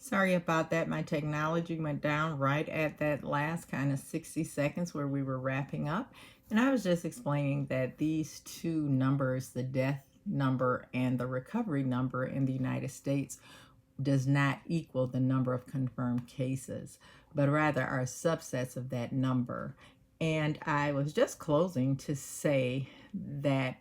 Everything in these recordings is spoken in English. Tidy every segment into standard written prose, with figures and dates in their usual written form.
Sorry about that. My technology went down right at that last kind of 60 seconds where we were wrapping up. And I was just explaining that these two numbers, the death number and the recovery number in the United States, does not equal the number of confirmed cases, but rather are subsets of that number. And I was just closing to say that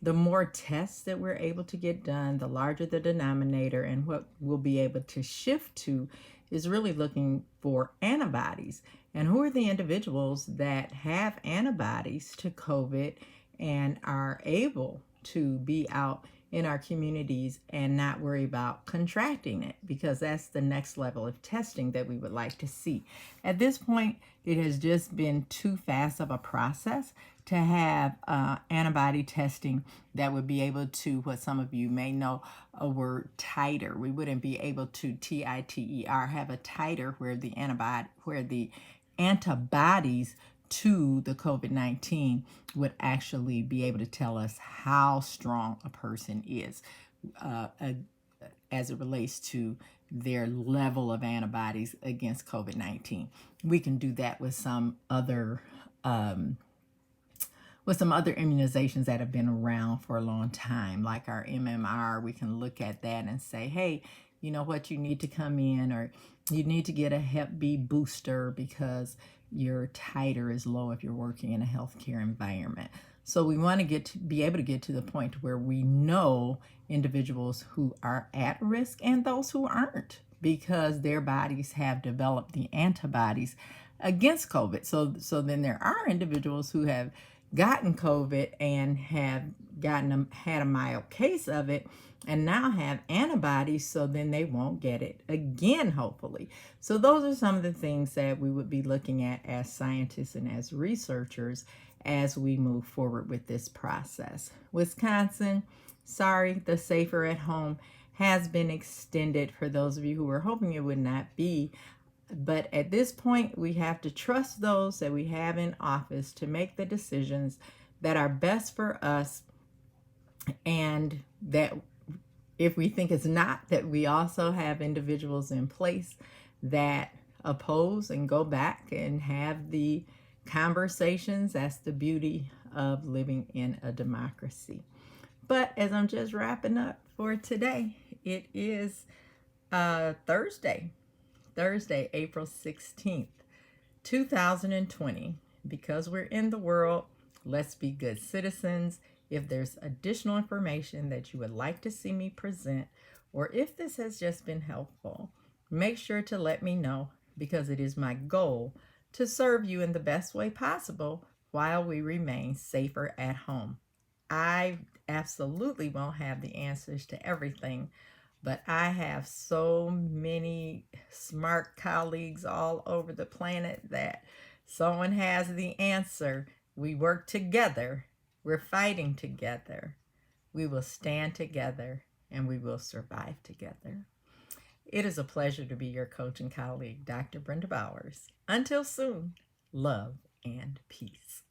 the more tests that we're able to get done, the larger the denominator, and what we'll be able to shift to is really looking for antibodies. And who are the individuals that have antibodies to COVID and are able to be out in our communities and not worry about contracting it, because that's the next level of testing that we would like to see. At this point, it has just been too fast of a process to have antibody testing that would be able to, what some of you may know, a word titer. We wouldn't be able to TITER have a titer where the antibodies to the COVID-19 would actually be able to tell us how strong a person is as it relates to their level of antibodies against COVID-19. We can do that with some other immunizations that have been around for a long time, like our MMR. We can look at that and say, hey, you know what, you need to come in, or you need to get a Hep B booster because your titer is low if you're working in a healthcare environment. So we want to be able to get to the point where we know individuals who are at risk and those who aren't, because their bodies have developed the antibodies against COVID. So then there are individuals who have gotten COVID and have had a mild case of it and now have antibodies, so then they won't get it again, hopefully. So those are some of the things that we would be looking at as scientists and as researchers as we move forward with this process. Wisconsin, sorry, the safer at home has been extended for those of you who were hoping it would not be. But at this point, we have to trust those that we have in office to make the decisions that are best for us, and that if we think it's not, that we also have individuals in place that oppose and go back and have the conversations. That's the beauty of living in a democracy. But as I'm just wrapping up for today, it is Thursday, April 16th, 2020. Because we're in the world, let's be good citizens. If there's additional information that you would like to see me present, or if this has just been helpful, make sure to let me know, because it is my goal to serve you in the best way possible while we remain safer at home. I absolutely won't have the answers to everything, but I have so many smart colleagues all over the planet that someone has the answer. We work together. We're fighting together. We will stand together, and we will survive together. It is a pleasure to be your coach and colleague, Dr. Brenda Bowers. Until soon, love and peace.